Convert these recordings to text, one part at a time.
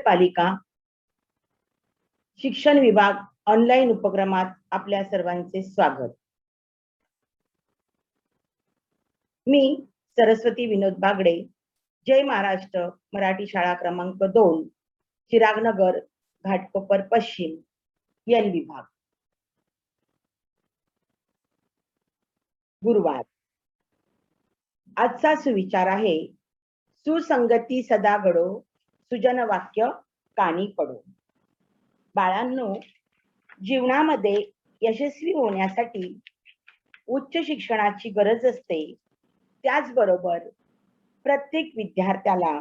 नगरपालिका शिक्षण विभाग ऑनलाईन उपक्रमात आपल्या सर्वांचे स्वागत। मी सरस्वती विनोद बागडे, जय महाराष्ट्र मराठी शाळा क्रमांक 2, चिरागनगर, घाटकोपर पश्चिम, एन विभाग। गुरुवार। आजचा सुविचार आहे, सुसंगती सदा घडो, सुजन वाक्य कानी पडो। बाळांनो, जीवनामध्ये यशस्वी होण्यासाठी उच्च शिक्षणाची गरज असते। त्याचबरोबर प्रत्येक विद्यार्थ्याला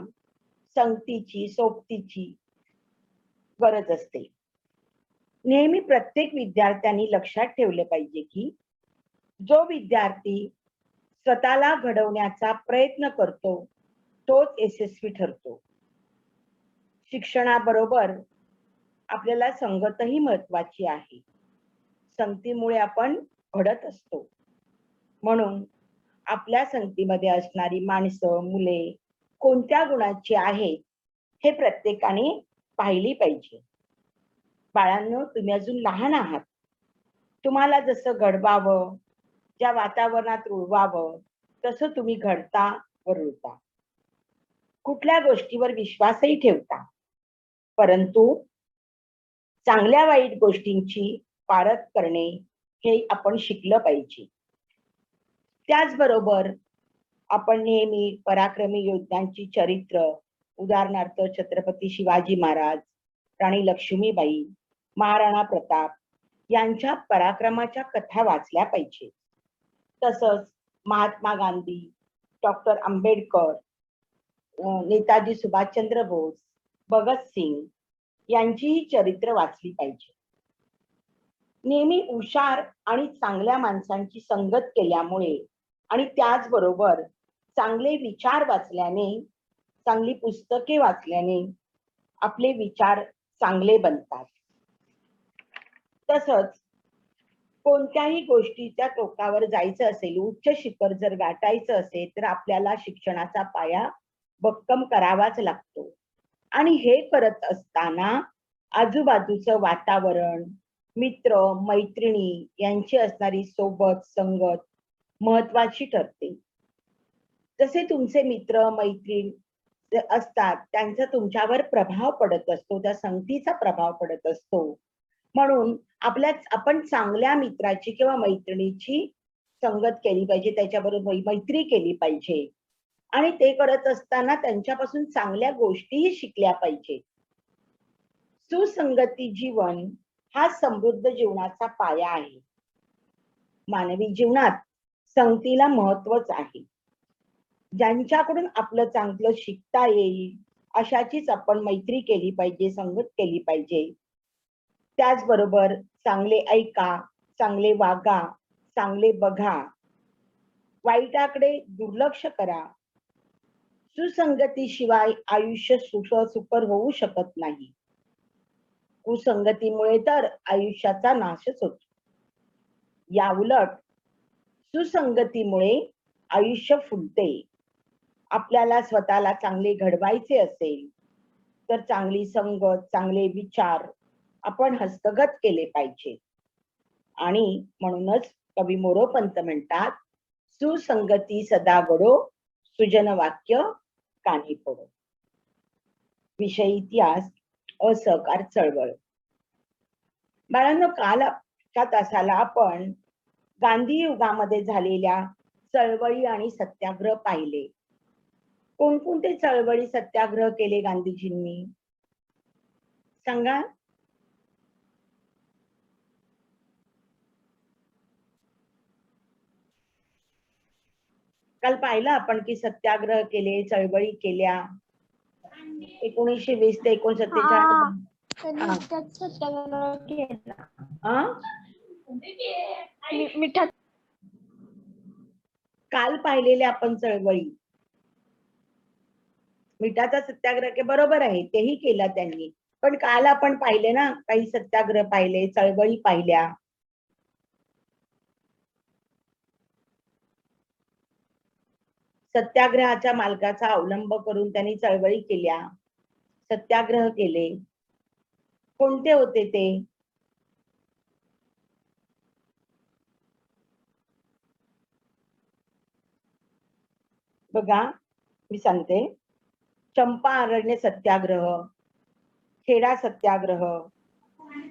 संगतीची, सोबतीची गरज असते। नेहमी प्रत्येक विद्यार्थ्यांनी लक्षात ठेवले पाहिजे की जो विद्यार्थी स्वतःला घडवण्याचा प्रयत्न करतो तोच यशस्वी ठरतो। शिक्षणाबरोबर आपल्याला संगतही महत्वाची आहे। संगतीमुळे आपण घडत असतो। म्हणून आपल्या संगतीमध्ये असणारी माणसं, मुले कोणत्या गुणाची आहेत हे प्रत्येकाने पाहिली पाहिजे। बाळांनो, तुम्ही अजून लहान आहात। तुम्हाला जसं घडवावं, ज्या वातावरणात रुळवावं तसं तुम्ही घडता व रुळता। कुठल्या गोष्टीवर विश्वासही ठेवता, परंतु चांगल्या वाईट गोष्टींची पारख करणे हे आपण शिकलं पाहिजे। त्याचबरोबर आपण नेहमी पराक्रमी योद्ध्यांची चरित्र, उदाहरणार्थ छत्रपती शिवाजी महाराज, राणी लक्ष्मीबाई, महाराणा प्रताप यांच्या पराक्रमाच्या कथा वाचल्या पाहिजे। तसंच महात्मा गांधी, डॉक्टर आंबेडकर, नेताजी सुभाषचंद्र बोस, भगतसिंग यांचीही चरित्र वाचली पाहिजे। नेहमी हुशार आणि चांगल्या माणसांची संगत केल्यामुळे आणि त्याचबरोबर चांगले विचार वाचल्याने, चांगली पुस्तके वाचल्याने आपले विचार चांगले बनतात। तसंच कोणत्याही गोष्टीच्या टोकावर जायचं असेल, उच्च शिखर जर गाठायचं असेल तर आपल्याला शिक्षणाचा पाया भक्कम करावाच लागतो। आणि हे करत असताना आजूबाजूचं वातावरण, मित्र मैत्रिणी यांची असणारी सोबत संगत महत्वाची ठरते। जसे तुमचे मित्र मैत्रीण असतात त्यांचा तुमच्यावर प्रभाव पडत असतो, त्या संगतीचा प्रभाव पडत असतो। म्हणून आपण चांगल्या मित्राची किंवा मैत्रिणीची संगत केली पाहिजे, त्याच्याबरोबर मैत्री केली पाहिजे आणि ते करत असताना त्यांच्यापासून चांगल्या गोष्टीही शिकल्या पाहिजे। सुसंगती जीवन हा समृद्ध जीवनाचा पाया आहे। मानवी जीवनात संगतीला महत्वच आहे। ज्यांच्याकडून आपलं चांगलं शिकता येईल अशाचीच आपण मैत्री केली पाहिजे, संगत केली पाहिजे। त्याचबरोबर चांगले ऐका, चांगले वागा, चांगले बघा, वाईटाकडे दुर्लक्ष करा। सुसंगतीशिवाय आयुष्य सुखर होऊ शकत नाही। कुसंगतीमुळे तर आयुष्याचा नाशच होतो। याउलट सुसंगतीमुळे आयुष्य फुलते। आपल्याला स्वतःला चांगले घडवायचे असेल तर चांगली संगत, चांगले विचार आपण हस्तगत केले पाहिजे। आणि म्हणूनच कवी मोरोपंत म्हणतात, सुसंगती सदा घडो, सुजन वाक्य कानी पडो। विषय इतिहास, असहकार चळवळ। बाळांनो, कालच्या तासाला आपण गांधी युगामध्ये झालेल्या चळवळी आणि सत्याग्रह पाहिले। कोणकोणते चळवळी सत्याग्रह केले गांधीजींनी सांगा? काल पाहिलं आपण की सत्याग्रह केले, चळवळी केल्या। 1920 ते 1947 सत्याग्रह केला। काल पाहिलेले आपण चळवळी, मिठाचा सत्याग्रह के बरोबर आहे, तेही केला त्यांनी। पण काल आपण पाहिले ना, काही सत्याग्रह पाहिले, चळवळी पाहिल्या। सत्याग्रहाच्या मार्गाचा अवलंब करून त्यांनी चळवळी केल्या। सत्याग्रह केले. कोणते होते ते? बघा, मी सांगते. चंपा अरण्य सत्याग्रह, खेडा सत्याग्रह,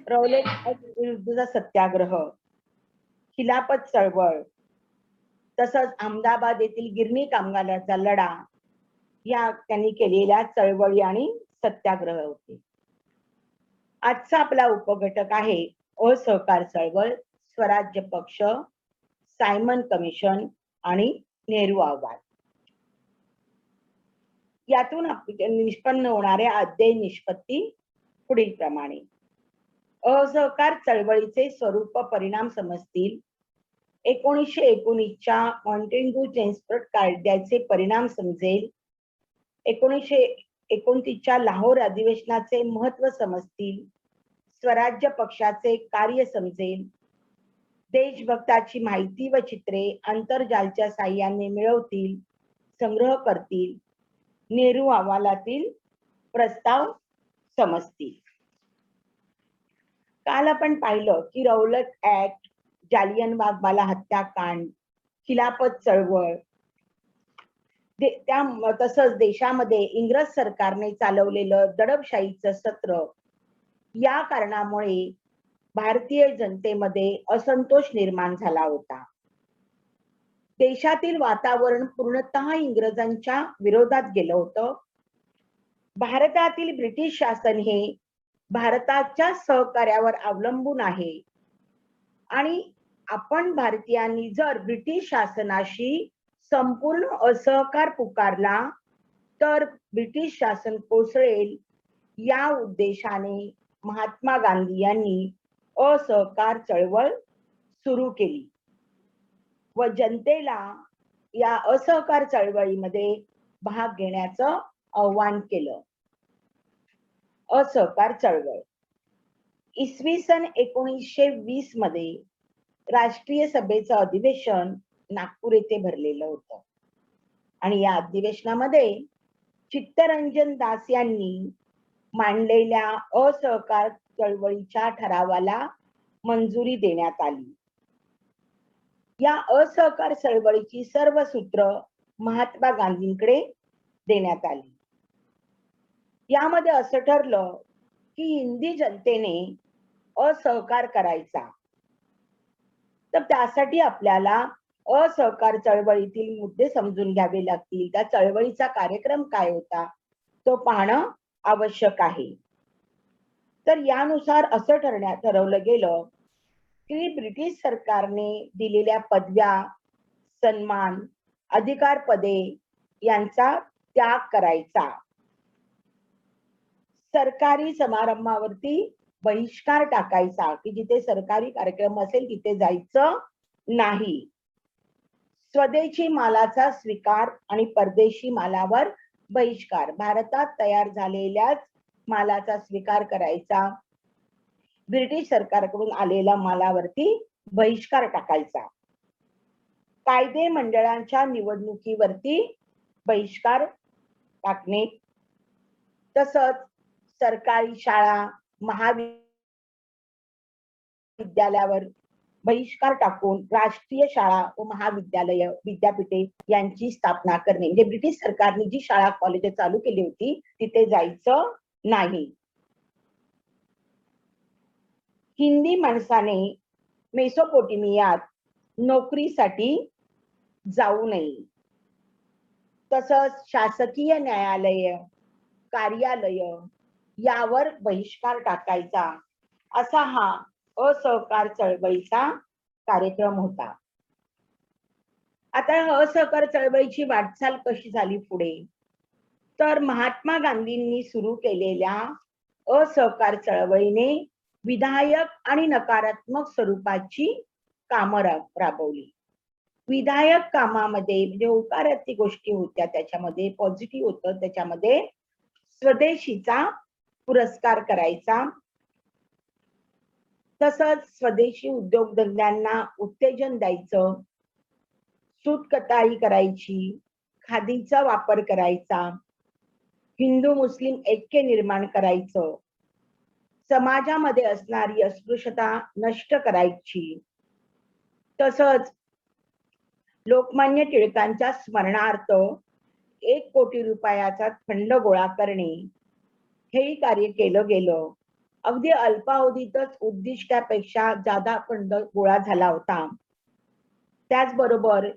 रौलट ऍक्ट विरुद्धचा सत्याग्रह, खिलाफत चळवळ, तसंच अहमदाबाद येथील गिरणी कामगारांचा लढा, या त्यांनी केलेल्या चळवळी आणि सत्याग्रह होते. आजचा आपला उपघटक आहे असहकार चळवळ, स्वराज्य पक्ष, सायमन कमिशन आणि नेहरू अहवाल. यातून निष्पन्न होणारे अध्ययन निष्पत्ती पुढील प्रमाणे. असहकार चळवळीचे स्वरूप परिणाम समजतील. 1919च्या मॉन्टेग्यू चेम्सफोर्ड कायद्याचे परिणाम समजेल. 1929च्या लाहोर अधिवेशनाचे महत्व समजतील. स्वराज्य पक्षाचे कार्य समजेल. देशभक्ताची माहिती व चित्रे आंतरजालच्या साहाय्याने मिळवतील, संग्रह करतील. नेहरू अहवालातील प्रस्ताव समजतील. काल आपण पाहिलं की रौलट ऍक्ट, जालियनवाला हत्याकांड, खिलाफत चळवळ, तसंच देशामध्ये इंग्रज सरकारने चालवलेलं दडपशाहीचं सत्र, या कारणामुळे भारतीय जनतेमध्ये असंतोष निर्माण झाला होता. देशातील वातावरण पूर्णतः इंग्रजांच्या विरोधात गेलं होतं. भारतातील ब्रिटिश शासन हे भारताच्या सहकार्यावर अवलंबून आहे आणि आपण भारतीयांनी जर ब्रिटिश शासनाशी संपूर्ण असहकार पुकारला तर ब्रिटिश शासन कोसळेल, या उद्देशाने महात्मा गांधी यांनी असहकार चळवळ सुरू केली व जनतेला या असहकार चळवळीमध्ये भाग घेण्याचं आव्हान केलं. असहकार चळवळ इसवी सन 1920 मध्ये राष्ट्रीय सभेचं अधिवेशन नागपूर येथे भरलेलं होतं आणि या अधिवेशनामध्ये चित्तरंजन दास यांनी मांडलेल्या असहकार चळवळीच्या ठरावाला मंजुरी देण्यात आली. या असहकार चळवळीची सर्व सूत्र महात्मा गांधींकडे देण्यात आली. यामध्ये असं ठरलं की हिंदी जनतेने असहकार करायचा, तर त्यासाठी आपल्याला असहकार चळवळीतील मुद्दे समजून घ्यावे लागतील. त्या चळवळीचा कार्यक्रम काय होता तो पाहणं आवश्यक आहे. तर यानुसार असं ठरवलं गेलं की ब्रिटिश सरकारने दिलेल्या पदव्या, सन्मान, अधिकार पदे यांचा त्याग करायचा. सरकारी समारंभावरती बहिष्कार टाकायचा की जिथे सरकारी कार्यक्रम असेल तिथे जायचं नाही. स्वदेशी मालाचा स्वीकार आणि परदेशी मालावर बहिष्कार. भारतात तयार झालेल्याच मालाचा स्वीकार करायचा. ब्रिटिश सरकारकडून आलेल्या मालावरती बहिष्कार टाकायचा. कायदे मंडळांच्या निवडणुकीवरती बहिष्कार टाकणे, तसंच सरकारी शाळा, महाविद्यालयावर बहिष्कार टाकून राष्ट्रीय शाळा व महाविद्यालय, विद्यापीठे यांची स्थापना करणे. म्हणजे ब्रिटिश सरकारने जी शाळा कॉलेज चालू केली होती तिथे जायचं नाही. हिंदी माणसाने मेसोपोटेमियात नोकरीसाठी जाऊ नये. तसंच शासकीय न्यायालय, कार्यालय यावर बहिष्कार टाकायचा, असा हा असहकार चळवळीचा कार्यक्रम होता. आता असहकार चळवळीची वाटचाल कशी झाली पुढे, तर महात्मा गांधींनी सुरू केलेल्या असहकार चळवळीने विधायक आणि नकारात्मक स्वरूपाची कामं राबवली. विधायक कामामध्ये म्हणजे होकारार्थी गोष्टी होत्या, त्याच्यामध्ये पॉझिटिव्ह होतं. त्याच्यामध्ये स्वदेशीचा पुरस्कार करायचा, तसंच स्वदेशी उद्योगधंद्यांना उत्तेजन द्यायचं, सूतकताई करायची, खादीचा वापर करायचा, हिंदू मुस्लिम ऐक्य निर्माण करायचं, समाजामध्ये असणारी अस्पृश्यता नष्ट करायची, तसंच लोकमान्य टिळकांच्या स्मरणार्थ 1 कोटी रुपयाचा फंड गोळा करणे, हेही कार्य केलं गेलं. अगदी अल्पावधीतच उद्दिष्टापेक्षा जादा फंड गोळा झाला होता. त्याचबरोबर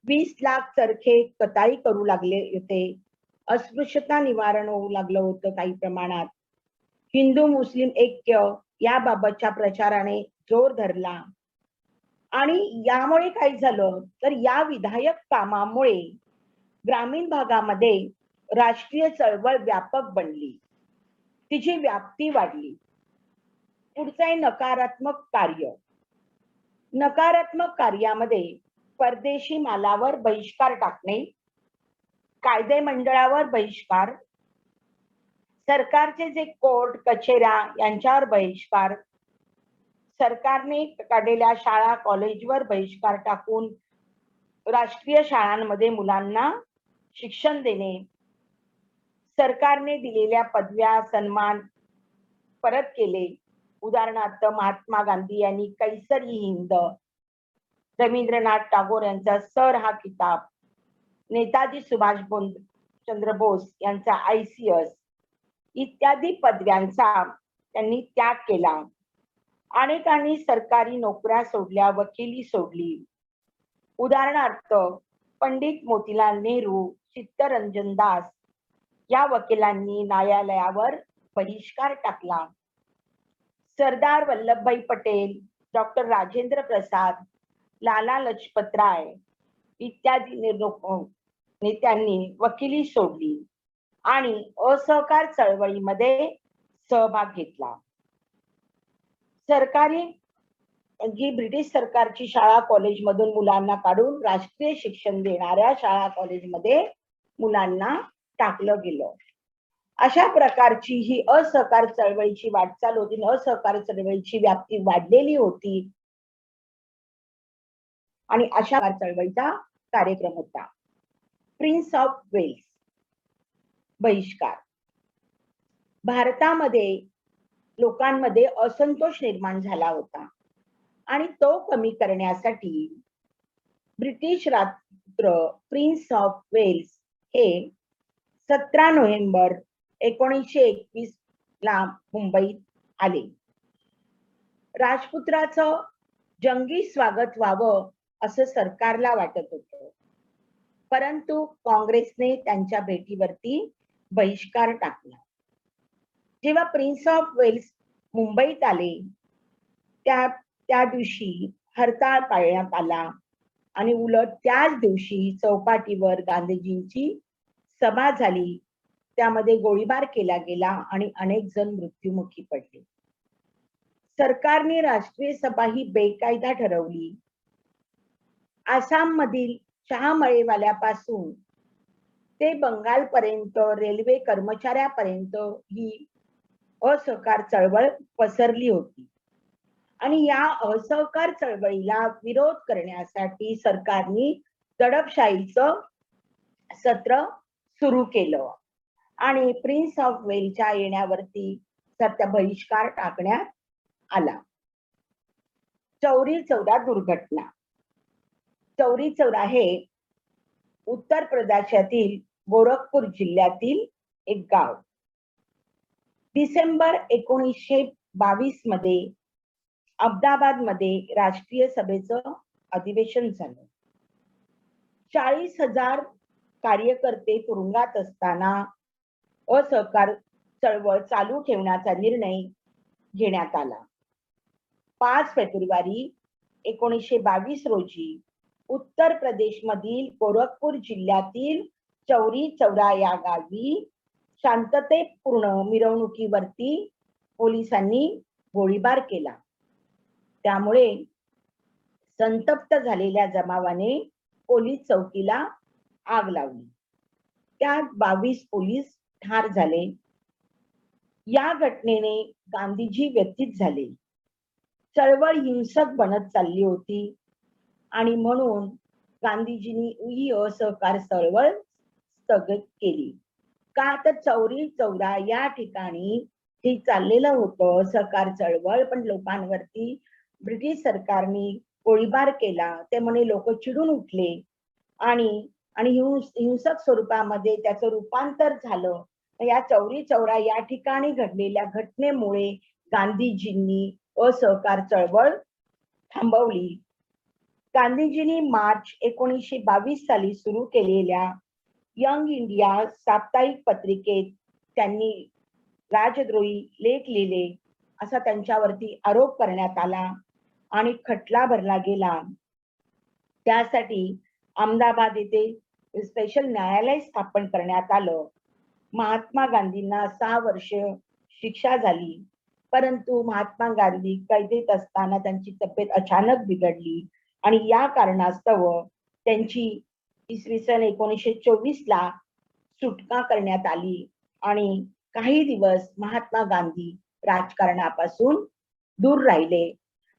20 लाख चरखे कताई करू लागले होते. अस्पृश्यता निवारण होऊ लागलं होतं काही प्रमाणात. हिंदू मुस्लिम ऐक्य याबाबतच्या प्रचाराने जोर धरला आणि यामुळे काय झालं तर या विधायक कामामुळे ग्रामीण भागामध्ये राष्ट्रीय चळवळ व्यापक बनली, तिची व्याप्ती वाढली. पुढचं आहे नकारात्मक कार्य. नकारात्मक कार्यामध्ये परदेशी मालावर बहिष्कार टाकणे, कायदे मंडळावर बहिष्कार, सरकारचे जे कोर्ट कचेऱ्या यांच्यावर बहिष्कार, सरकारने काढलेल्या शाळा कॉलेजवर बहिष्कार टाकून राष्ट्रीय शाळांमध्ये मुलांना शिक्षण देणे, सरकारने दिलेल्या पदव्या सन्मान परत केले. उदाहरणार्थ महात्मा गांधी यांनी कैसर ही हिंद, रवींद्रनाथ टागोर यांचा सर हा किताब, नेताजी सुभाष चंद्र बोस यांचा ICS इत्यादी पदव्यांचा त्यांनी त्याग केला. अनेकांनी सरकारी नोकऱ्या सोडल्या, वकिली सोडली. उदाहरणार्थ पंडित मोतीलाल नेहरू, चित्तरंजन दास या वकिलांनी न्यायालयावर बहिष्कार टाकला. सरदार वल्लभभाई पटेल, डॉक्टर राजेंद्र प्रसाद, लाला लजपत राय इत्यादी नेत्यांनी वकिली सोडली आणि असहकार चळवळीमध्ये सहभाग घेतला. सरकारी जी ब्रिटिश सरकारची शाळा कॉलेजमधून मुलांना काढून राष्ट्रीय शिक्षण देणाऱ्या शाळा कॉलेजमध्ये मुलांना टाकलं गेलं. अशा प्रकारची ही असहकार चळवळीची वाटचाल होती. असहकार चळवळीची व्याप्ती वाढलेली होती आणि अशा चळवळीचा कार्यक्रम होता. प्रिन्स ऑफ वेल्स बहिष्कार. भारतामध्ये लोकांमध्ये असंतोष निर्माण झाला होता आणि तो कमी करण्यासाठी ब्रिटिश राजपुत्र प्रिन्स ऑफ वेल्स हे 17 नोव्हेंबर 1921 ला मुंबईत आले. राजपुत्राचं जंगी स्वागत व्हावं असं सरकारला वाटत होतं, परंतु काँग्रेसने त्यांच्या भेटीवरती बहिष्कार टाकला. जेव्हा प्रिन्स ऑफ वेल्स मुंबईत आले त्या दिवशी हरताळ पाळण्यात आला आणि उलट त्याच दिवशी चौपाटीवर गांधीजींची सभा झाली. त्यामध्ये गोळीबार केला गेला आणि अनेक जण मृत्युमुखी पडले. सरकारने राष्ट्रीय सभा ही बेकायदा ठरवली. आसाम मधील चहा मळेवाल्यापासून ते बंगालपर्यंत रेल्वे कर्मचाऱ्यापर्यंत ही असहकार चळवळ पसरली होती आणि या असहकार चळवळीला विरोध करण्यासाठी सरकारने दडपशाहीचं सत्र सुरू केलं आणि प्रिन्स ऑफ वेलच्या येण्यावरती सत्य बहिष्कार टाकण्यात आला. चौरी चौरा दुर्घटना. चौरी चौरा हे उत्तर प्रदेशातील गोरखपूर जिल्ह्यातील एक गाव. डिसेंबर 1922 मध्ये अहमदाबाद मध्ये राष्ट्रीय सभेचं अधिवेशन झालं. 40,000 कार्यकर्ते तुरुंगात असताना असहकार चळवळ चालू ठेवण्याचा निर्णय घेण्यात आला. 5 फेब्रुवारी 1922 रोजी उत्तर प्रदेश मधील गोरखपूर जिल्ह्यातील चौरी चौरा या गावी शांततेपूर्ण मिरवणुकीवरती पोलिसांनी गोळीबार केला. त्यामुळे संतप्त झालेल्या जमावाने पोलीस चौकीला आग लावली. त्यात 22 पोलीस ठार झाले. या घटनेने गांधीजी व्यथित झाले. चळवळ हिंसक बनत चालली होती आणि म्हणून गांधीजींनी ही असहकार चळवळ स्थगित केली. का तर चौरी चौरा या ठिकाणी हे चाललेलं होतं असहकार चळवळ, पण लोकांवरती ब्रिटिश सरकारने गोळीबार केला. ते म्हणे लोक चिडून उठले आणि आणि हिंसक स्वरूपामध्ये त्याचं रूपांतर झालं. या चौरी चौरा या ठिकाणी घडलेल्या घटनेमुळे गांधीजींनी असहकार चळवळ थांबवली. गांधीजींनी मार्च 1922 साली सुरू केलेल्या यंग इंडिया साप्ताहिक पत्रिकेत त्यांनी राजद्रोही लेख लिहिले असा त्यांच्यावरती आरोप करण्यात आला आणि खटला भरला गेला. त्यासाठी अहमदाबाद येथे स्पेशल न्यायालय स्थापन करण्यात आलं. महात्मा गांधींना 6 वर्ष शिक्षा झाली, परंतु महात्मा गांधी कैदेत असताना त्यांची तब्येत अचानक बिघडली आणि या कारणास्तव त्यांची इसवी सन 1924 ला सुटका करण्यात आली आणि काही दिवस महात्मा गांधी राजकारणापासून दूर राहिले.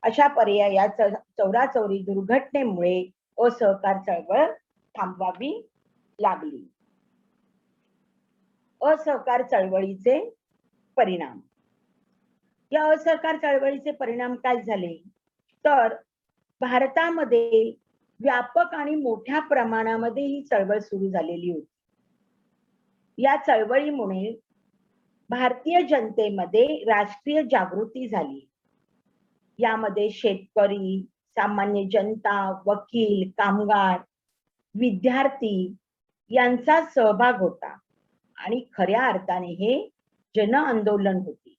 अशा पर्याया चौराचौरी दुर्घटनेमुळे असहकार चळवळ थांबवावी लागली. असहकार चळवळीचे परिणाम. या असहकार चळवळीचे परिणाम काय झाले तर भारतामध्ये व्यापक आणि मोठ्या प्रमाणामध्ये ही चळवळ सुरू झालेली होती. या चळवळीमुळे भारतीय जनतेमध्ये राष्ट्रीय जागृती झाली. यामध्ये शेतकरी, सामान्य जनता, वकील, कामगार, विद्यार्थी यांचा सहभाग होता आणि खऱ्या अर्थाने हे जन आंदोलन होते.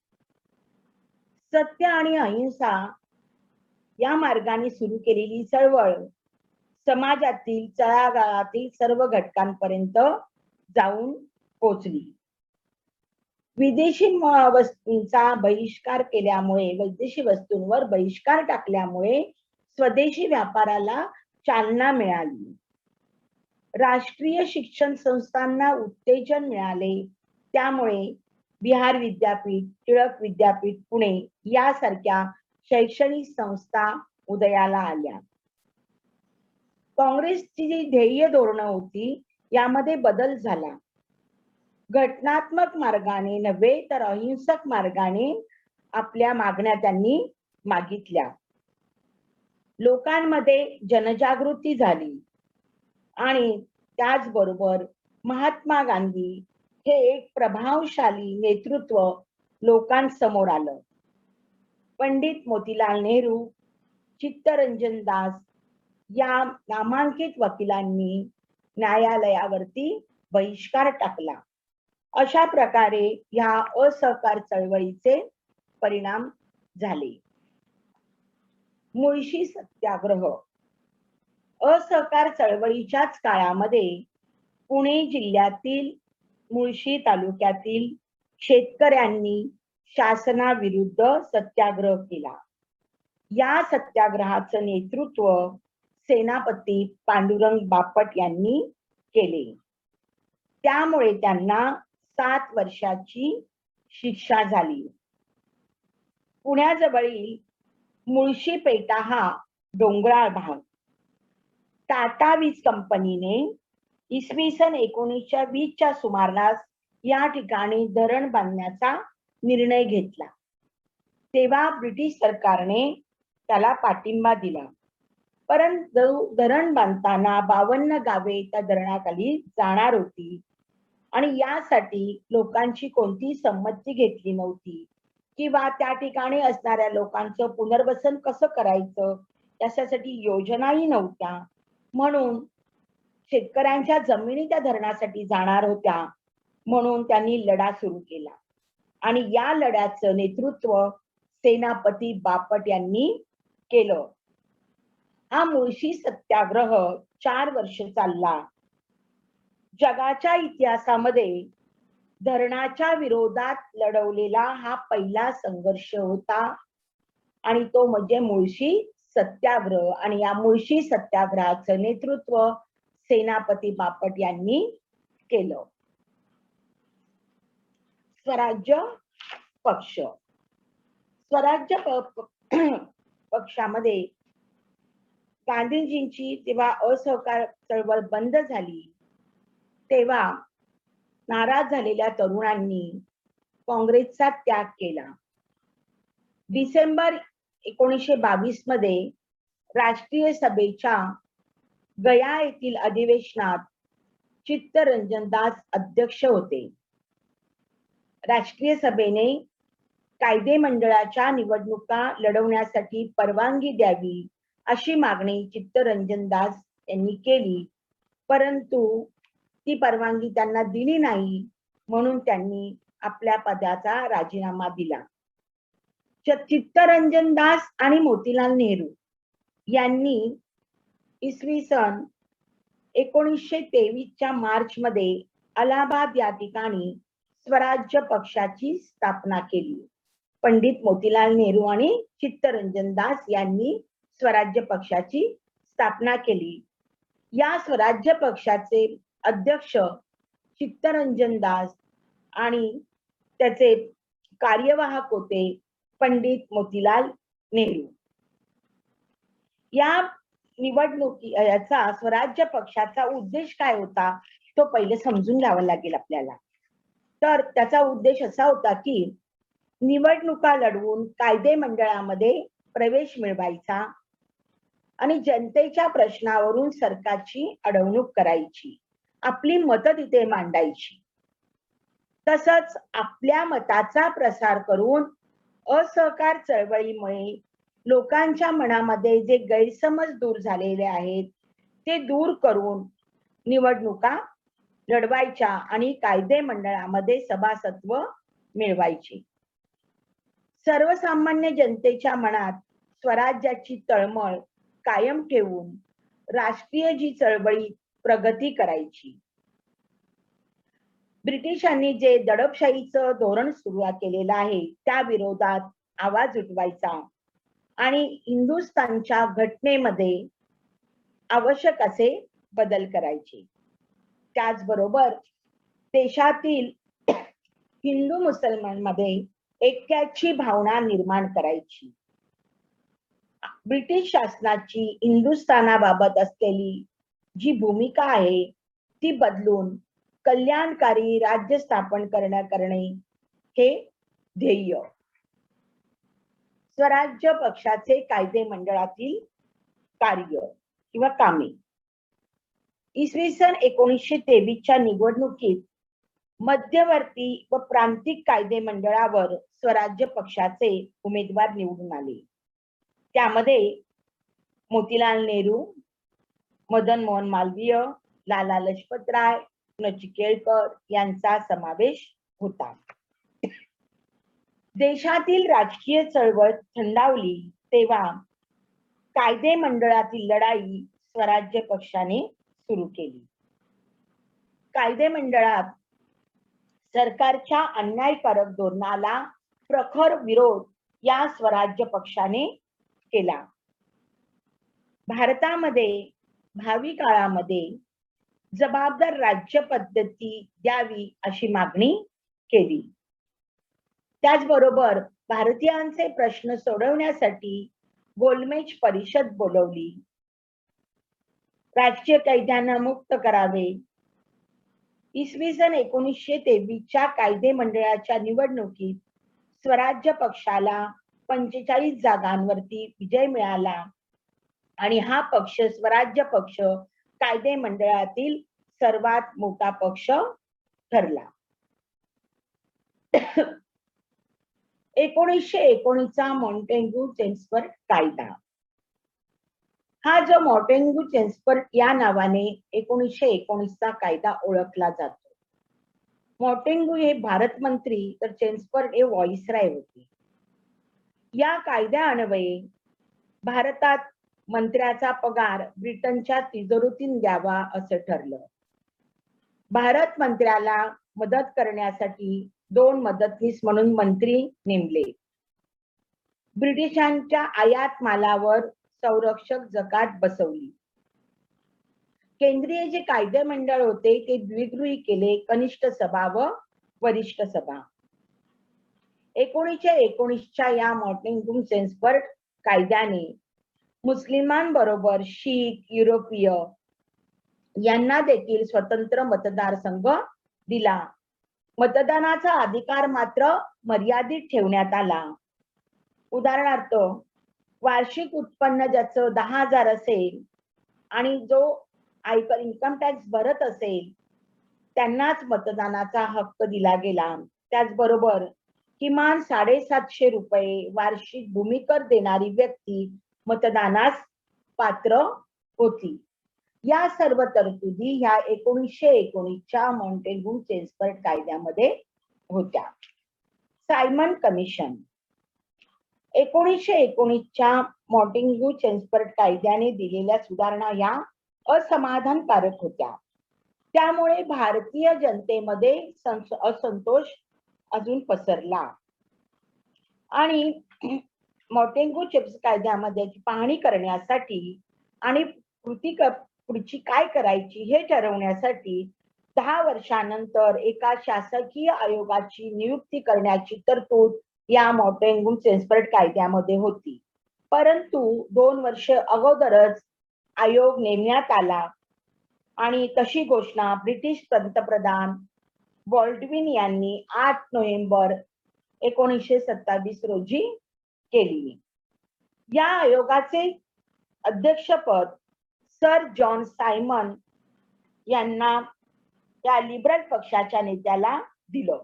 सत्य आणि अहिंसा या मार्गाने सुरू केलेली चळवळ समाजातील तळागाळातील सर्व घटकांपर्यंत जाऊन पोचली. विदेशी वस्तूंचा बहिष्कार केल्यामुळे, विदेशी वस्तूंवर बहिष्कार टाकल्यामुळे स्वदेशी व्यापाराला चालना मिळाली. राष्ट्रीय शिक्षण संस्थांना उत्तेजन मिळाले. त्यामुळे बिहार विद्यापीठ, टिळक विद्यापीठ पुणे यासारख्या शैक्षणिक संस्था उदयाला आल्या. काँग्रेसची जी ध्येय धोरणं होती यामध्ये बदल झाला. घटनात्मक मार्गाने नव्हे तर अहिंसक मार्गाने आपल्या मागण्या त्यांनी मागितल्या. लोकांमध्ये जनजागृती झाली आणि त्याचबरोबर महात्मा गांधी हे एक प्रभावशाली नेतृत्व लोकांसमोर आलं. पंडित मोतीलाल नेहरू, चित्तरंजन दास या नामांकित वकिलांनी न्यायालयावरती बहिष्कार टाकला. अशा प्रकारे या असहकार चळवळीचे परिणाम झाले. मुळशी सत्याग्रह. असहकार चळवळीच्याच काळामध्ये पुणे जिल्ह्यातील मुळशी तालुक्यातील शेतकऱ्यांनी शासनाविरुद्ध सत्याग्रह केला. या सत्याग्रहाचं नेतृत्व सेनापती पांडुरंग बापट यांनी केले. त्यामुळे त्यांना 7 वर्षाची शिक्षा झाली. पुण्याजवळील मुळशी पेटा हा डोंगराळ भाग. टाटा वीज कंपनीने इसवी सन 1920च्या सुमारास या ठिकाणी धरण बांधण्याचा निर्णय घेतला. तेव्हा ब्रिटिश सरकारने त्याला पाठिंबा दिला. परंतु धरण बांधताना 52 गावे त्या धरणाखाली जाणार होती आणि यासाठी लोकांची कोणती संमती घेतली नव्हती किंवा त्या ठिकाणी असणाऱ्या लोकांचं पुनर्वसन कसं करायचं यासाठी योजनाही नव्हत्या. म्हणून शेतकऱ्यांच्या जमिनी त्या धरणासाठी जाणार होत्या, म्हणून त्यांनी लढा सुरू केला आणि या लढ्याचं नेतृत्व सेनापती बापट यांनी केलं. हा मुळशी सत्याग्रह 4 वर्ष चालला. जगाच्या इतिहासामध्ये धरणाच्या विरोधात लढवलेला हा पहिला संघर्ष होता आणि तो म्हणजे मुळशी सत्याग्रह. आणि या मुळशी सत्याग्रहाचं नेतृत्व सेनापती बापट यांनी केलं. स्वराज्य पक्ष. स्वराज्य पक्षामध्ये गांधीजींची जेव्हा असहकार चळवळ बंद झाली तेव्हा नाराज झालेल्या तरुणांनी काँग्रेसचा त्याग केला. डिसेंबर 1922 मध्ये राष्ट्रीय सभेच्या गया येथील अधिवेशनात चित्तरंजन दास अध्यक्ष होते. राष्ट्रीय सभेने कायदे मंडळाच्या निवडणुका लढवण्यासाठी परवानगी द्यावी अशी मागणी चित्तरंजन दास यांनी केली, परंतु ती परवानगी त्यांना दिली नाही, म्हणून त्यांनी आपल्या पदाचा राजीनामा दिला. चित्तरंजन दास आणि मोतीलाल नेहरू यांनी इसवी सन 1923च्या मार्च मध्ये अलाहाबाद या ठिकाणी स्वराज्य पक्षाची स्थापना केली. पंडित मोतीलाल नेहरू आणि चित्तरंजन दास यांनी स्वराज्य पक्षाची स्थापना केली. या स्वराज्य पक्षाचे अध्यक्ष चित्तरंजन दास आणि त्याचे कार्यवाहक होते पंडित मोतीलाल नेहरू. या याचा स्वराज्य पक्षाचा उद्देश काय होता तो पहिले समजून घ्यावा लागेल आपल्याला. तर त्याचा उद्देश असा होता की निवडणुका लढवून कायदे मंडळामध्ये प्रवेश मिळवायचा आणि जनतेच्या प्रश्नावरून सरकारची अडवणूक करायची, आपली मतं तिथे मांडायची. तसंच आपल्या मताचा प्रसार करून असहकार चळवळीमुळे लोकांच्या मनामध्ये जे गैरसमज दूर झालेले आहेत ते दूर करून निवडणुका लढवायच्या आणि कायदे मंडळामध्ये सभासत्व मिळवायचे. सर्वसामान्य जनतेच्या मनात स्वराज्याची तळमळ कायम ठेवून राष्ट्रीय जी चळवळी प्रगती करायची. ब्रिटिशांनी जे दडपशाहीचं धोरण सुरू केलेलं आहे त्या विरोधात आवाज उठवायचा आणि हिंदुस्थानच्या घटनेमध्ये आवश्यक असे बदल करायचे. त्याचबरोबर देशातील हिंदू मुसलमानमध्ये ऐक्याची भावना निर्माण करायची. ब्रिटिश शासनाची हिंदुस्थानाबाबत असलेली जी भूमिका आहे ती बदलून कल्याणकारी राज्य स्थापन करणे हे ध्येय. स्वराज्य पक्षाचे कायदे मंडळातील कार्य किंवा कामे. इसवी सन 1923च्या निवडणुकीत मध्यवर्ती व प्रांतिक कायदे मंडळावर स्वराज्य पक्षाचे उमेदवार निवडून आले. त्यामध्ये मोतीलाल नेहरू, मदन मोहन मालवीय, लाला लजपत राय, नची केळकर यांचा समावेश होता. देशातील राजकीय चळवळ थंडावली तेव्हा कायदे मंडळातील लढाई स्वराज्य पक्षाने सुरू केली. कायदे मंडळात सरकारच्या अन्यायकारक धोरणाला प्रखर विरोध या स्वराज्य पक्षाने केला. भारतामध्ये भावी काळामध्ये जबाबदार राज्य पद्धती द्यावी अशी मागणी केली. त्याचबरोबर भारतीयांचे प्रश्न सोडवण्यासाठी गोलमेज परिषद बोलवली. राजकीय कैद्यांना मुक्त करावे. इसवी सन 1923च्या कायदे मंडळाच्या निवडणुकीत स्वराज्य पक्षाला 45 जागांवरती विजय मिळाला आणि हा पक्ष स्वराज्य पक्ष कायदे मंडळातील सर्वात मोठा पक्ष ठरला. 1919चा मॉन्टेग्यू चेम्सफोर्ड कायदा. हा जो मॉन्टेग्यू चेम्सफोर्ड या नावाने 1919चा कायदा ओळखला जातो. मॉन्टेग्यू हे भारत मंत्री तर चेम्सफोर्ड हे व्हाईसराय होते. या कायद्या अन्वये भारतात मंत्र्याचा पगार ब्रिटनच्या तिजोरीतून द्यावा असं ठरलं. भारत मंत्र्याला मदत करण्यासाठी 2 मदतनीस म्हणून मंत्री नेमले. ब्रिटिशांच्या आयात मालावर संरक्षक जकात बसवली. केंद्रीय जे कायदे मंडळ होते ते द्विगृही केले, कनिष्ठ सभा व वरिष्ठ सभा. 1919च्या या मॉन्टेग्यू चेम्सफोर्ड कायद्याने मुस्लिमांबरोबर शीख, युरोपीय यांना देखील स्वतंत्र मतदारसंघ दिला. मतदानाचा अधिकार मात्र मर्यादित ठेवण्यात आला. उदाहरणार्थ, वार्षिक उत्पन्न ज्याचं 10,000 असेल आणि जो आयकर इन्कम टॅक्स भरत असेल त्यांनाच मतदानाचा हक्क दिला गेला. त्याचबरोबर किमान 750 रुपये वार्षिक भूमिकर देणारी व्यक्ती मतदानास पात्र होती. या सर्व तरतुदी ह्या 1919च्या मॉन्टेग्यू चेम्सफोर्ड कायद्यामध्ये होत्या. सायमन कमिशन 1919च्या मॉन्टेग्यू चेम्सफोर्ड कायद्याने दिलेल्या सुधारणा या असमाधानकारक होत्या. त्यामुळे भारतीय जनतेमध्ये असंतोष अजून पसरला आणि मॉन्टेग्यू चेम्सफोर्ड कायद्यामध्ये पाहणी करण्यासाठी आणि पुढची काय करायची हे ठरवण्यासाठी 10 वर्षानंतर एका शासकीय आयोगाची नियुक्ती करण्याची तरतूद या मॉन्टेग्यू चेम्सफोर्ड कायद्यामध्ये होती. परंतु 2 वर्ष अगोदरच आयोग नेमण्यात आला आणि तशी घोषणा ब्रिटिश पंतप्रधान बॉल्डविन यांनी 8 नोव्हेंबर 1927 रोजी केली. या आयोगाचे अध्यक्षपद सर जॉन सायमन यांना या लिबरल पक्षाच्या नेत्याला दिलं.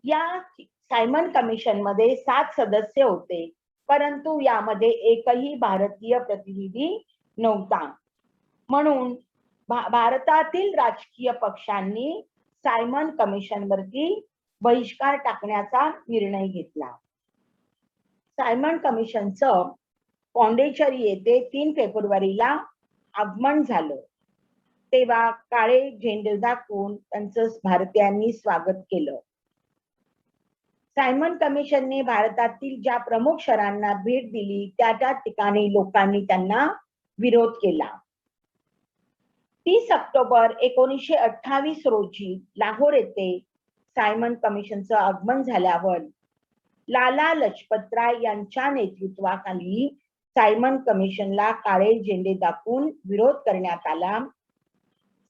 या सायमन कमिशन मध्ये 7 सदस्य होते, परंतु यामध्ये एकही भारतीय प्रतिनिधी नव्हता. म्हणून भारतातील राजकीय पक्षांनी सायमन कमिशन वरती बहिष्कार टाकण्याचा निर्णय घेतला. सायमन कमिशनचं पॉंडिचेरी येथे 3 फेब्रुवारीला आगमन झालं. तेव्हा काळे झेंडे दाखवून त्यांचं भारतीयांनी स्वागत केलं. सायमन कमिशनने भारतातील ज्या प्रमुख शहरांना भेट दिली त्या ठिकाणी लोकांनी त्यांना विरोध केला. 30 ऑक्टोबर 1928 रोजी लाहोर येथे सायमन कमिशनचं आगमन झाल्यावर लाला लजपतराय यांच्या नेतृत्वाखाली सायमन कमिशनला काळे झेंडे दाखवून विरोध करण्यात आला.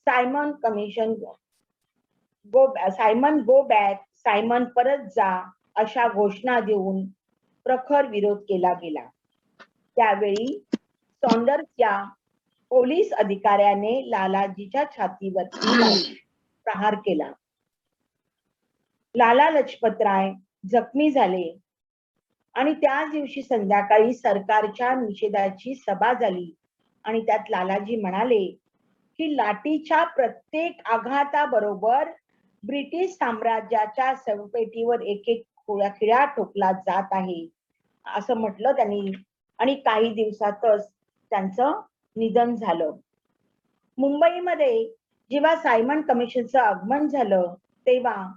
सायमन गो बॅक, सायमन परत जा अशा घोषणा देऊन प्रखर विरोध केला गेला. त्यावेळी सॉन्डर्स या पोलीस अधिकाऱ्याने लालाजीच्या छातीवरती प्रहार केला. लाला लजपतराय जखमी झाले आणि त्याच दिवशी संध्याकाळी सरकारच्या निषेधाची सभा झाली आणि त्यात लालाजी म्हणाले की लाठीच्या प्रत्येक आघाताबरोबर ब्रिटिश साम्राज्याच्या शवपेटीवर एक एक खिळा ठोकला जात आहे असं म्हटलं त्यांनी आणि काही दिवसातच त्यांचं निधन झालं. मुंबईमध्ये जेव्हा सायमन कमिशनचं आगमन झालं तेव्हा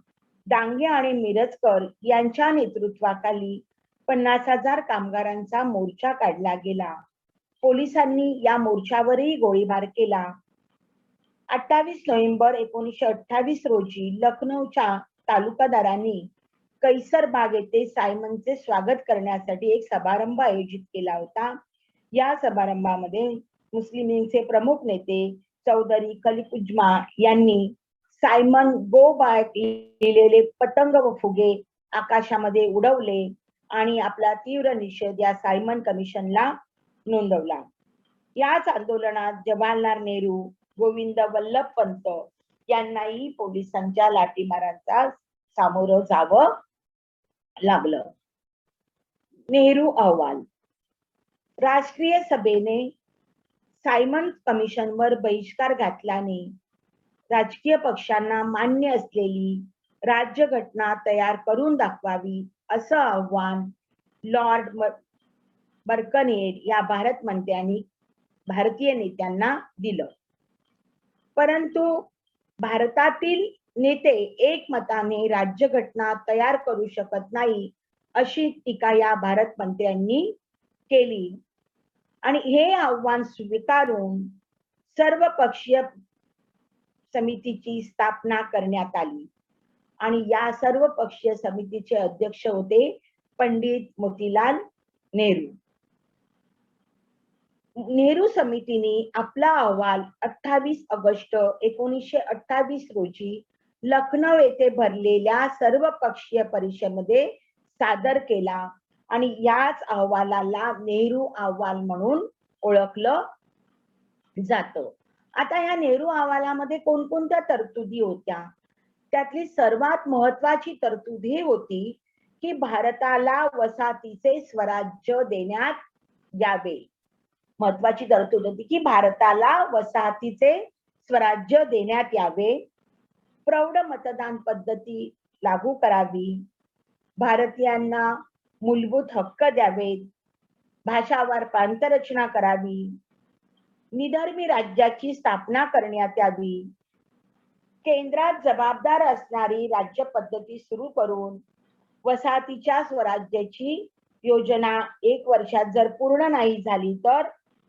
डांगे आणि मिरजकर यांच्या नेतृत्वाखाली 50,000 कामगारांचा मोर्चा काढला गेला. पोलिसांनी या मोर्चावरही गोळीबार केला. 28 नोव्हेंबर 1928 रोजी लखनौच्या तालुकादारांनी कैसर बाग येथे सायमनचे स्वागत करण्यासाठी एक समारंभ आयोजित केला होता. या समारंभामध्ये मुस्लिम लीगचे प्रमुख नेते चौधरी खलीकुज्मा यांनी सायमन गो बॅक लिहिलेले पतंग व फुगे आकाशामध्ये उडवले आणि आपला तीव्र निषेध या सायमन कमिशनला नोंदवला. याच आंदोलनात जवाहरलाल नेहरू, गोविंद वल्लभ पंत यांनाही पोलिसांच्या लाठीमारांचा सामोरं जावं लागलं. नेहरू अहवाल राष्ट्रीय सभेने सायमन कमिशनवर बहिष्कार घातल्याने राजकीय पक्षांना मान्य असलेली राज्यघटना तयार करून दाखवावी असं आव्हान लॉर्ड बर्कनेट या भारतीय नेत्यांना दिलं. परंतु भारतातील नेते एकमताने राज्यघटना तयार करू शकत नाही अशी टीका या भारत मंत्र्यांनी केली आणि हे आव्हान स्वीकारून सर्वपक्षीय समितीची स्थापना करण्यात आली आणि या सर्वपक्षीय समितीचे अध्यक्ष होते पंडित मोतीलाल नेहरू. नेहरू समितीने आपला अहवाल 28 ऑगस्ट 1928 रोजी लखनौ येथे भरलेल्या सर्वपक्षीय परिषदेमध्ये सादर केला आणि याच अहवालाला नेहरू अहवाल म्हणून ओळखलं जातं. आता या नेहरू अहवालामध्ये कोणकोणत्या तरतुदी होत्या? त्यातली सर्वात महत्वाची तरतूद ही होती की भारताला वसाहतीचे स्वराज्य देण्यात यावे. महत्वाची तरतूद होती की भारताला वसाहतीचे स्वराज्य देण्यात यावे, प्रौढ मतदान पद्धती लागू करावी, भारतीयांना मूलभूत हक्क द्यावेत, भाषावार प्रांतरचना करावी, निधर्मी राज्याची स्थापना करण्यात यावी, केंद्रात जबाबदार असणारी राज्य पद्धती सुरू करून वसाहतीच्या स्वराज्याची योजना 1 वर्षात जर पूर्ण नाही झाली तर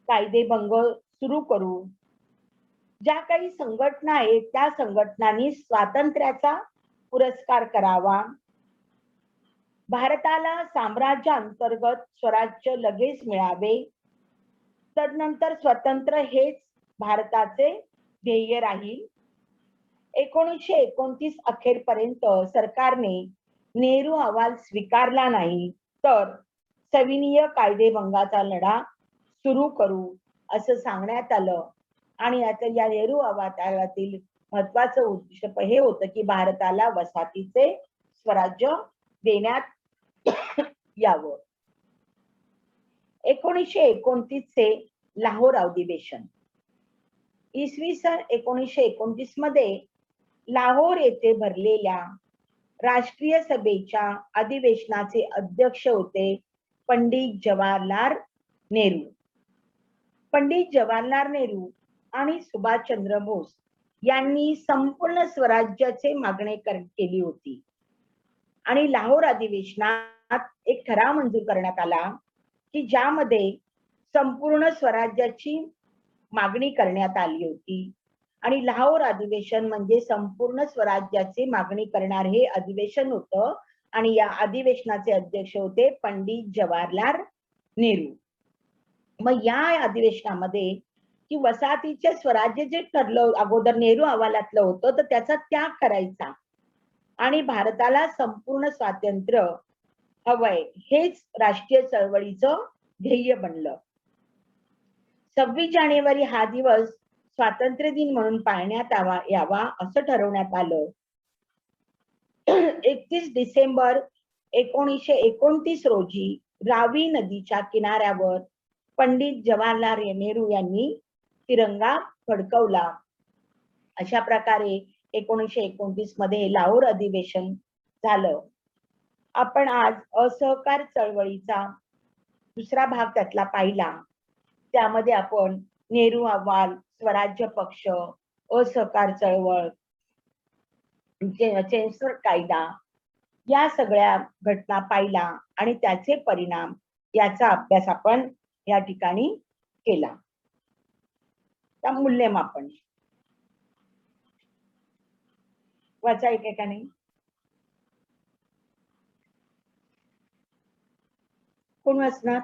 कायदेभंग सुरू करू. ज्या काही संघटना आहेत त्या संघटनांनी स्वातंत्र्याचा पुरस्कार करावा. भारताला साम्राज्य अंतर्गत स्वराज्य लगेच मिळावे. तदनंतर स्वतंत्र हेच भारताचे ध्येय राहील. 1929 अखेरपर्यंत सरकारने नेहरू अहवाल स्वीकारला नाही तर सविनीय कायदेभंगाचा लढा सुरू करू असं सांगण्यात आलं. आणि आता या नेहरू अहवालातील महत्वाचं उद्दिष्ट हे होतं की भारताला वसाहतीचे स्वराज्य देण्यात यावं. 1929 चे लाहोर अधिवेशन. इसवी सन 1929 मध्ये लाहोर येथे भरलेल्या राष्ट्रीय सभेच्या अधिवेशनाचे अध्यक्ष होते पंडित जवाहरलाल नेहरू. पंडित जवाहरलाल नेहरू आणि सुभाषचंद्र बोस यांनी संपूर्ण स्वराज्याची मागणी केली होती आणि लाहोर अधिवेशनात एक ठराव मंजूर करण्यात आला की ज्यामध्ये संपूर्ण स्वराज्याची मागणी करण्यात आली होती. आणि लाहोर अधिवेशन म्हणजे संपूर्ण स्वराज्याची मागणी करणार हे अधिवेशन होतं आणि या अधिवेशनाचे अध्यक्ष होते पंडित जवाहरलाल नेहरू. मग या अधिवेशनामध्ये की वसाहतीचे स्वराज्य जे ठरलं अगोदर नेहरू अहवालातलं होतं तर त्याचा त्याग करायचा आणि भारताला संपूर्ण स्वातंत्र्य हवंय हेच राष्ट्रीय चळवळीचं ध्येय बनलं. 26 जानेवारी हा दिवस स्वातंत्र्य दिन म्हणून पाळण्यात यावा असं ठरवण्यात आलं. 31 डिसेंबर 1929 रोजी रावी नदीच्या किनाऱ्यावर पंडित जवाहरलाल नेहरू यांनी तिरंगा फडकवला. अशा प्रकारे 1929 मध्ये लाहोर अधिवेशन झालं. आपण आज असहकार चळवळीचा दुसरा भाग त्यातला पाहिला. त्यामध्ये आपण नेहरू अहवाल, स्वराज्य पक्ष, असहकार चळवळ, चेम्सफोर्ड कायदा या सगळ्या घटना पाहिला आणि त्याचे परिणाम याचा अभ्यास आपण या ठिकाणी केला. त्या मूल्यमापन वाचा एकेकाने. कोण वाचणार?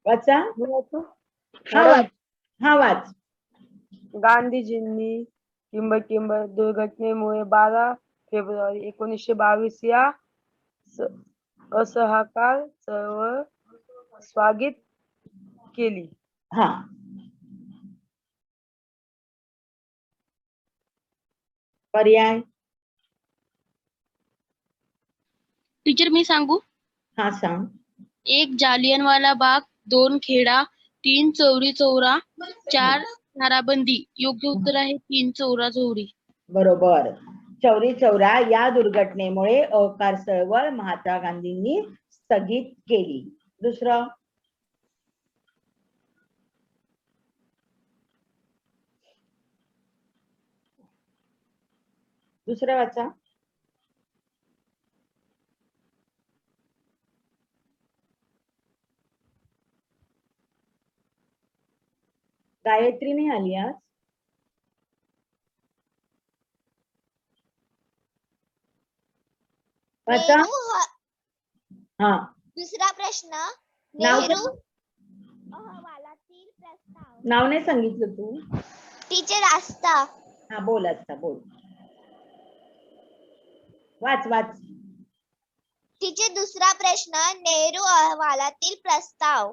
वाचा. हा वाच. गांधीजींनी किंबकिंब दुर्घटनेमुळे 12 फेब्रुवारी 1922 या असहकार चळवळ स्थगित केली. हा पर्याय. टीचर मी सांगू? हा सांग. 1 जालियनवाला बाग, 2 खेडा, 3 चौरी चौरा, 4 ताराबंदी. योग्य उत्तर आहे 3 चौरा चौरी. बरोबर. चौरी चौरा या दुर्घटनेमुळे असहकार चळवळ महात्मा गांधींनी स्थगित केली. दुसरं. दुसरं वाचा. गायत्री नाही आली आज. वाचा. हा दुसरा प्रश्न नाव नेहरू अहवालातील प्रस्ताव. नाव नाही सांगितलं तू. टीचर आस्था. हा बोल आता बोल. वाच वाच. टीचर दुसरा प्रश्न नेहरू अहवालातील प्रस्ताव.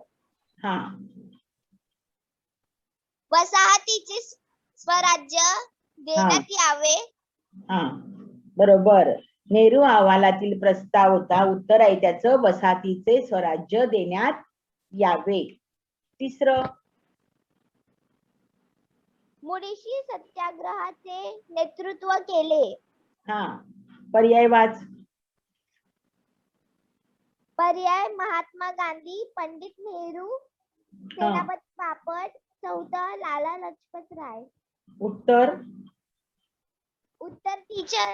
हा वसाहतीचे स्वराज्य देण्यात यावे. हा बरोबर. नेहरू अहवालातील प्रस्ताव होता. उत्तर आहे त्याचं वसाहतीचे स्वराज्य देण्यात यावे. तिसरं मुळशी सत्याग्रहाचे नेतृत्व केले. हा पर्याय वाच. पर्याय महात्मा गांधी, पंडित नेहरू, सेनापती बापट, चौथा लाला लजपत राय. उत्तर उत्तर टीचर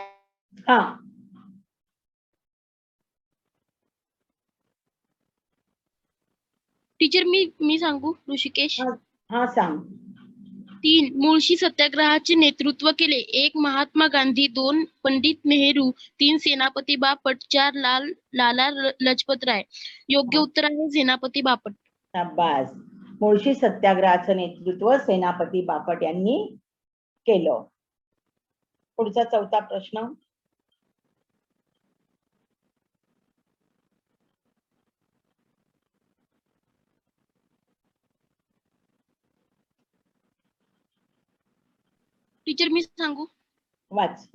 हा टीचर मी सांगू ऋषिकेश. हा सांग. 3 मुळशी सत्याग्रहाचे नेतृत्व केले. 1 महात्मा गांधी, 2 पंडित नेहरू, 3 सेनापती बापट, 4 लाला लजपत राय. योग्य उत्तर आहे सेनापती बापट. शाबास. मुळशी सत्याग्रहाचं नेतृत्व सेनापती बापट यांनी केलं. पुढचा चौथा प्रश्न. टीचर मी सांगू. वाच.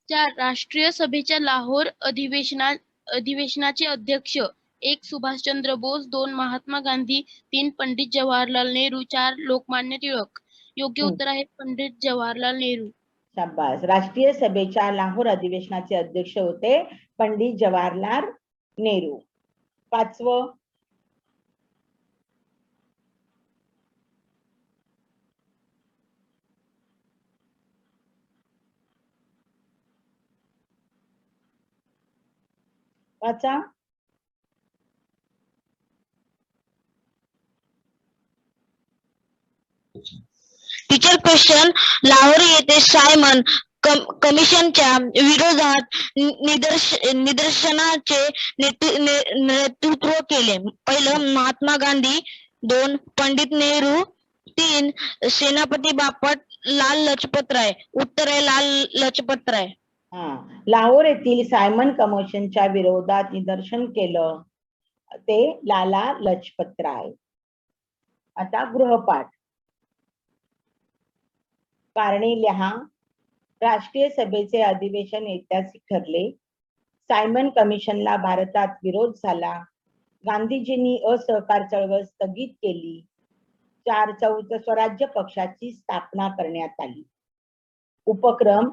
4 राष्ट्रीय सभेच्या लाहोर अधिवेशनाचे अध्यक्ष 1 सुभाषचंद्र बोस, 2 महात्मा गांधी, 3 पंडित जवाहरलाल नेहरू, 4 लोकमान्य टिळक. योग्य उत्तर आहे पंडित जवाहरलाल नेहरू. शाबास. राष्ट्रीय सभेच्या लाहोर अधिवेशनाचे अध्यक्ष होते पंडित जवाहरलाल नेहरू. पाचवं वाचा. टीचर क्वेश्चन लाहोर येथे सायमन कमिशनच्या विरोधात निदर्शनाचे नेतृत्व केले. पहिलं महात्मा गांधी, 2 पंडित नेहरू, 3 सेनापती बापट, लाल लजपत राय. उत्तर आहे लाल लजपत राय. लाहोर येथील सायमन कमिशनच्या विरोधात निदर्शन केलं ते लाला लजपत राय. आता गृहपाठ. कारणे लिहा. राष्ट्रीय सभेचे अधिवेशन ऐतिहासिक ठरले. सायमन कमिशनला भारतात विरोध झाला. गांधीजींनी असहकार चळवळ स्थगित केली. 4 स्वराज्य पक्षाची स्थापना करण्यात आली. उपक्रम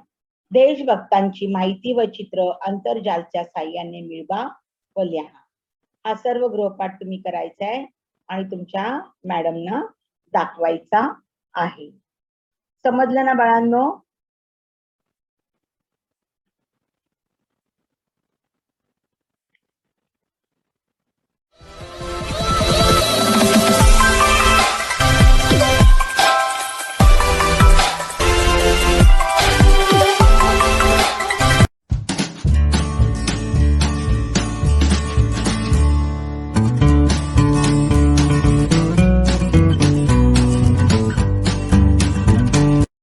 देशभक्तांची माहिती व चित्र आंतरजालच्या साहाय्याने मिळवा व लिहा. हा सर्व गृहपाठ तुम्ही करायचा आहे आणि तुमच्या मॅडमना दाखवायचा आहे. समजलं ना बाळांनो?